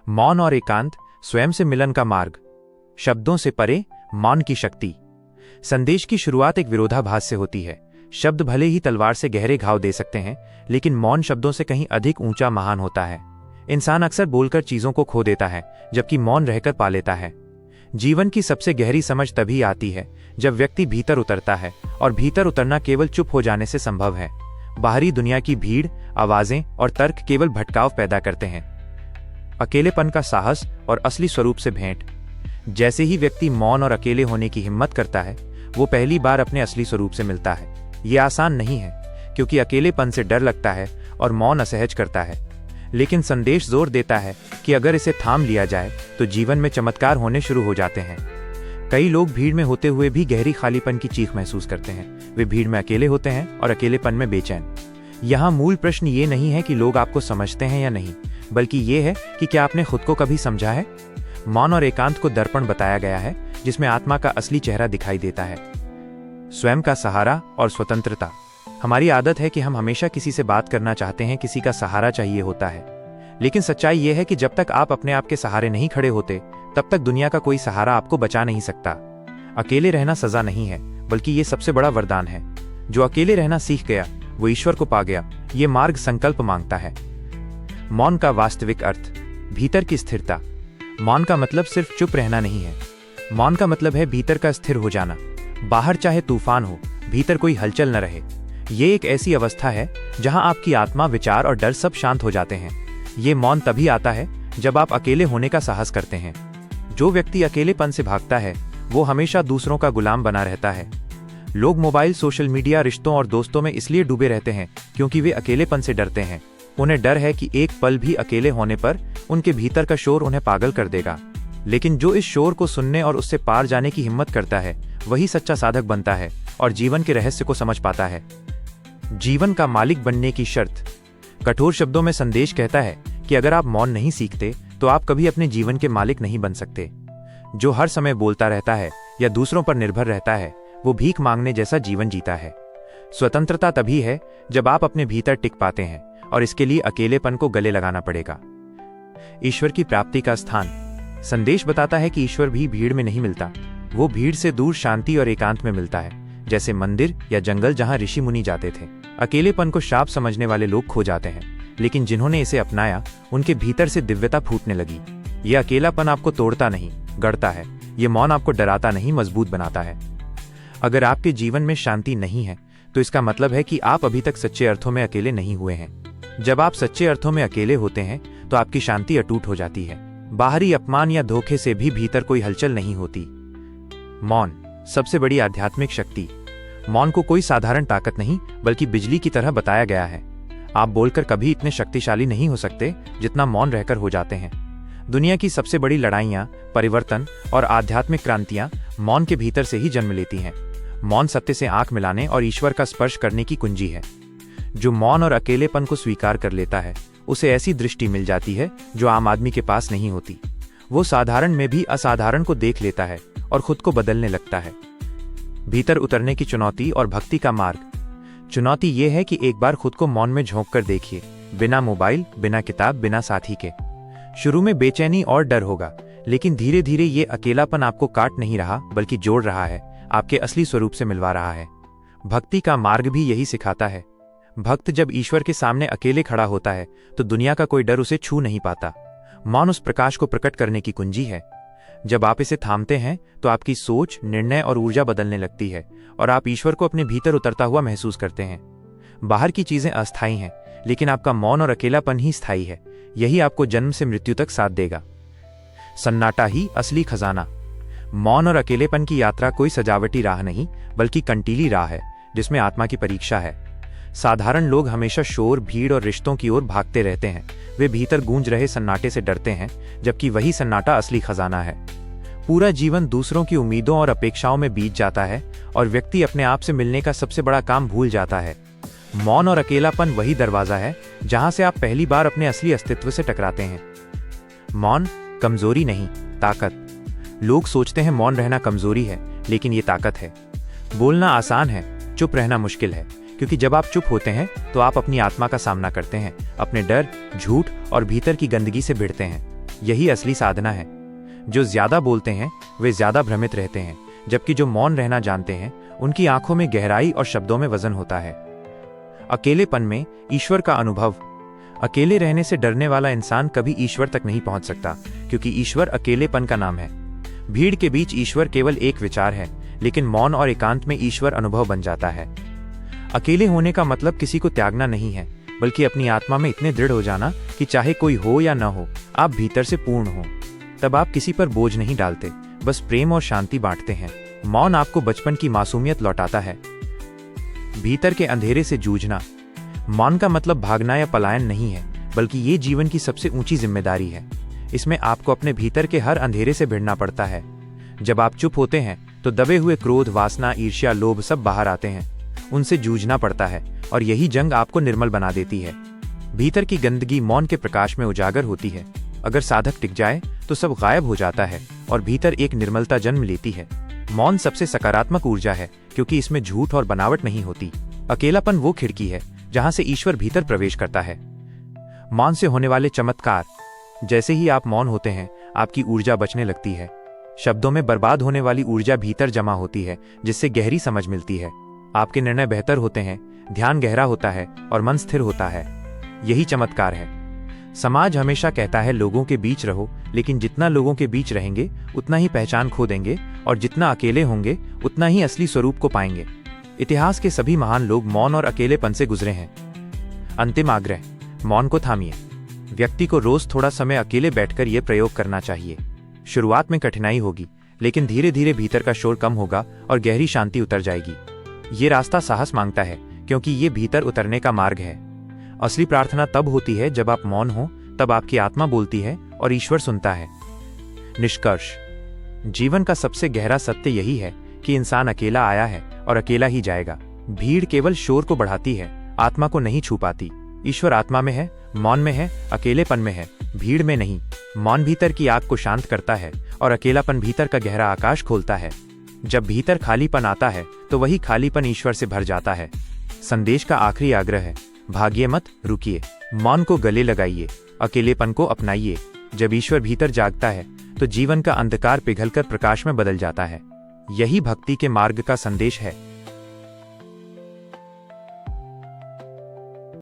मौन और एकांत, स्वयं से मिलन का मार्ग। शब्दों से परे, मौन की शक्ति। संदेश की शुरुआत एक विरोधाभास से होती है। शब्द भले ही तलवार से गहरे घाव दे सकते हैं, लेकिन मौन शब्दों से कहीं अधिक ऊंचा महान होता है। इंसान अक्सर बोलकर चीजों को खो देता है, जबकि मौन रहकर पा लेता है। जीवन की सबसे गहरी समझ तभी आती है जब व्यक्ति भीतर उतरता है, और भीतर उतरना केवल चुप हो जाने से संभव है। बाहरी दुनिया की भीड़, आवाजें और तर्क केवल भटकाव पैदा करते हैं। अकेलेपन का साहस और असली स्वरूप से भेंट। जैसे ही व्यक्ति मौन और अकेले होने की हिम्मत करता है, वो पहली बार अपने असली स्वरूप से मिलता है। ये आसान नहीं है, क्योंकि अकेलेपन से डर लगता है और मौन असहज करता है। लेकिन संदेश जोर देता है कि अगर इसे थाम लिया जाए तो जीवन में चमत्कार होने शुरू हो जाते हैं। कई लोग भीड़ में होते हुए भी गहरी खालीपन की चीख महसूस करते हैं। वे भीड़ में अकेले होते हैं और अकेलेपन में बेचैन। यहाँ मूल प्रश्न ये नहीं है कि लोग आपको समझते हैं या नहीं, बल्कि ये है कि क्या आपने खुद को कभी समझा है। मौन और एकांत को दर्पण बताया गया है, जिसमें आत्मा का असली चेहरा दिखाई देता है। स्वयं का सहारा और स्वतंत्रता। हमारी आदत है कि हम हमेशा किसी से बात करना चाहते हैं, किसी का सहारा चाहिए होता है। लेकिन सच्चाई यह है कि जब तक आप अपने आप के सहारे नहीं खड़े होते, तब तक दुनिया का कोई सहारा आपको बचा नहीं सकता। अकेले रहना सजा नहीं है, बल्कि ये सबसे बड़ा वरदान है। जो अकेले रहना सीख गया, वो ईश्वर को पा गया। ये मार्ग संकल्प मांगता है। मौन का वास्तविक अर्थ। भीतर की स्थिरता। मौन का मतलब सिर्फ चुप रहना नहीं है। मौन का मतलब है भीतर का स्थिर हो जाना। बाहर चाहे तूफान हो, भीतर कोई हलचल न रहे। ये एक ऐसी अवस्था है जहां आपकी आत्मा, विचार और डर सब शांत हो जाते हैं। ये मौन तभी आता है जब आप अकेले होने का साहस करते हैं। जो व्यक्ति अकेलेपन से भागता है, वो हमेशा दूसरों का गुलाम बना रहता है। लोग मोबाइल, सोशल मीडिया, रिश्तों और दोस्तों में इसलिए डूबे रहते हैं क्योंकि वे अकेलेपन से डरते हैं। उन्हें डर है कि एक पल भी अकेले होने पर उनके भीतर का शोर उन्हें पागल कर देगा। लेकिन जो इस शोर को सुनने और उससे पार जाने की हिम्मत करता है, वही सच्चा साधक बनता है और जीवन के रहस्य को समझ पाता है। जीवन का मालिक बनने की शर्त। कठोर शब्दों में संदेश कहता है कि अगर आप मौन नहीं सीखते, तो आप कभी अपने जीवन के मालिक नहीं बन सकते। जो हर समय बोलता रहता है या दूसरों पर निर्भर रहता है, वो भीख मांगने जैसा जीवन जीता है। स्वतंत्रता तभी है जब आप अपने भीतर टिक पाते हैं, और इसके लिए अकेलेपन को गले लगाना पड़ेगा। ईश्वर की प्राप्ति का स्थान। संदेश बताता है कि ईश्वर भी भीड़ में नहीं मिलता। वो भीड़ से दूर शांति और एकांत में मिलता है, जैसे मंदिर या जंगल जहां ऋषि मुनि जाते थे। अकेलेपन को शाप समझने वाले लोग खो जाते हैं, लेकिन जिन्होंने इसे अपनाया, उनके भीतर से दिव्यता फूटने लगी। ये अकेलापन आपको तोड़ता नहीं, गढ़ता है। ये मौन आपको डराता नहीं, मजबूत बनाता है। अगर आपके जीवन में शांति नहीं है, तो इसका मतलब है कि आप अभी तक सच्चे अर्थों में अकेले नहीं हुए हैं। जब आप सच्चे अर्थों में अकेले होते हैं, तो आपकी शांति अटूट हो जाती है। बाहरी अपमान या धोखे से भी भीतर कोई हलचल नहीं होती। मौन, सबसे बड़ी आध्यात्मिक शक्ति। मौन को कोई साधारण ताकत नहीं, बल्कि बिजली की तरह बताया गया है। आप बोलकर कभी इतने शक्तिशाली नहीं हो सकते जितना मौन रहकर हो जाते हैं। दुनिया की सबसे बड़ी लड़ाइयाँ, परिवर्तन और आध्यात्मिक क्रांतियाँ मौन के भीतर से ही जन्म लेती हैं। मौन सत्य से आंख मिलाने और ईश्वर का स्पर्श करने की कुंजी है। जो मौन और अकेलेपन को स्वीकार कर लेता है, उसे ऐसी दृष्टि मिल जाती है जो आम आदमी के पास नहीं होती। वो साधारण में भी असाधारण को देख लेता है और खुद को बदलने लगता है। भीतर उतरने की चुनौती और भक्ति का मार्ग। चुनौती ये है कि एक बार खुद को मौन में झोंक कर देखिए, बिना मोबाइल, बिना किताब, बिना साथी के। शुरू में बेचैनी और डर होगा, लेकिन धीरे धीरे ये अकेलापन आपको काट नहीं रहा, बल्कि जोड़ रहा है, आपके असली स्वरूप से मिलवा रहा है। भक्ति का मार्ग भी यही सिखाता है। भक्त जब ईश्वर के सामने अकेले खड़ा होता है, तो दुनिया का कोई डर उसे छू नहीं पाता। मौन उस प्रकाश को प्रकट करने की कुंजी है। जब आप इसे थामते हैं, तो आपकी सोच, निर्णय और ऊर्जा बदलने लगती है, और आप ईश्वर को अपने भीतर उतरता हुआ महसूस करते हैं। बाहर की चीजें अस्थायी हैं, लेकिन आपका मौन और अकेलापन ही स्थायी है। यही आपको जन्म से मृत्यु तक साथ देगा। सन्नाटा ही असली खजाना। मौन और अकेलेपन की यात्रा कोई सजावटी राह नहीं, बल्कि कंटीली राह है, जिसमें आत्मा की परीक्षा है। साधारण लोग हमेशा शोर, भीड़ और रिश्तों की ओर भागते रहते हैं। वे भीतर गूंज रहे सन्नाटे से डरते हैं, जबकि वही सन्नाटा असली खजाना है। पूरा जीवन दूसरों की उम्मीदों और अपेक्षाओं में बीत जाता है, और व्यक्ति अपने आप से मिलने का सबसे बड़ा काम भूल जाता है। मौन और अकेलापन वही दरवाजा है जहां से आप पहली बार अपने असली अस्तित्व से टकराते हैं। मौन कमजोरी नहीं, ताकत। लोग सोचते हैं मौन रहना कमजोरी है, लेकिन ये ताकत है। बोलना आसान है, चुप रहना मुश्किल है, क्योंकि जब आप चुप होते हैं, तो आप अपनी आत्मा का सामना करते हैं, अपने डर, झूठ और भीतर की गंदगी से भिड़ते हैं। यही असली साधना है। जो ज्यादा बोलते हैं वे ज्यादा भ्रमित रहते हैं, जबकि जो मौन रहना जानते हैं उनकी आंखों में गहराई और शब्दों में वजन होता है। अकेलेपन में ईश्वर का अनुभव। अकेले रहने से डरने वाला इंसान कभी ईश्वर तक नहीं पहुंच सकता, क्योंकि ईश्वर अकेलेपन का नाम है। भीड़ के बीच ईश्वर केवल एक विचार है, लेकिन मौन और एकांत में ईश्वर अनुभव बन जाता है। अकेले होने का मतलब किसी को त्यागना नहीं है, बल्कि अपनी आत्मा में इतने दृढ़ हो जाना कि चाहे कोई हो या न हो, आप भीतर से पूर्ण हो। तब आप किसी पर बोझ नहीं डालते, बस प्रेम और शांति बांटते हैं। मौन आपको बचपन की मासूमियत लौटाता है। भीतर के अंधेरे से जूझना। मौन का मतलब भागना या पलायन नहीं है, बल्कि ये जीवन की सबसे ऊंची जिम्मेदारी है। इसमें आपको अपने भीतर के हर अंधेरे से भिड़ना पड़ता है। जब आप चुप होते हैं तो दबे हुए क्रोध, वासना, ईर्ष्या, लोभ सब बाहर आते हैं। उनसे जूझना पड़ता है और यही जंग आपको निर्मल बना देती है। भीतर की गंदगी मौन के प्रकाश में उजागर होती है। अगर साधक टिक जाए तो सब गायब हो जाता है और भीतर एक निर्मलता जन्म लेती है। मौन सबसे सकारात्मक ऊर्जा है, क्योंकि इसमें झूठ और बनावट नहीं होती। अकेलापन वो खिड़की है जहां से ईश्वर भीतर प्रवेश करता है। मौन से होने वाले चमत्कार। जैसे ही आप मौन होते हैं, आपकी ऊर्जा बचने लगती है। शब्दों में बर्बाद होने वाली ऊर्जा भीतर जमा होती है, जिससे गहरी समझ मिलती है। आपके निर्णय बेहतर होते हैं, ध्यान गहरा होता है और मन स्थिर होता है। यही चमत्कार है। समाज हमेशा कहता है लोगों के बीच रहो, लेकिन जितना लोगों के बीच रहेंगे उतना ही पहचान खो देंगे, और जितना अकेले होंगे उतना ही असली स्वरूप को पाएंगे। इतिहास के सभी महान लोग मौन और अकेलेपन से गुजरे हैं। अंतिम आग्रह, मौन को थामिए। व्यक्ति को रोज थोड़ा समय अकेले बैठकर यह प्रयोग करना चाहिए। शुरुआत में कठिनाई होगी, लेकिन धीरे धीरे भीतर का शोर कम होगा और गहरी शांति उतर जाएगी। ये रास्ता साहस मांगता है, क्योंकि ये भीतर उतरने का मार्ग है। असली प्रार्थना तब होती है जब आप मौन हो, तब आपकी आत्मा बोलती है और ईश्वर सुनता है। निष्कर्ष, जीवन का सबसे गहरा सत्य यही है कि इंसान अकेला आया है और अकेला ही जाएगा। भीड़ केवल शोर को बढ़ाती है, आत्मा को नहीं छू पाती। ईश्वर आत्मा में है, मौन में है, अकेलेपन में है, भीड़ में नहीं। मौन भीतर की आग को शांत करता है और अकेलापन भीतर का गहरा आकाश खोलता है। जब भीतर खालीपन आता है तो वही खालीपन ईश्वर से भर जाता है। संदेश का आखिरी आग्रह है, भागिए मत, रुकिए। मौन को गले लगाइए, अकेलेपन को अपनाइए। जब ईश्वर भीतर जागता है तो जीवन का अंधकार पिघलकर प्रकाश में बदल जाता है। यही भक्ति के मार्ग का संदेश है।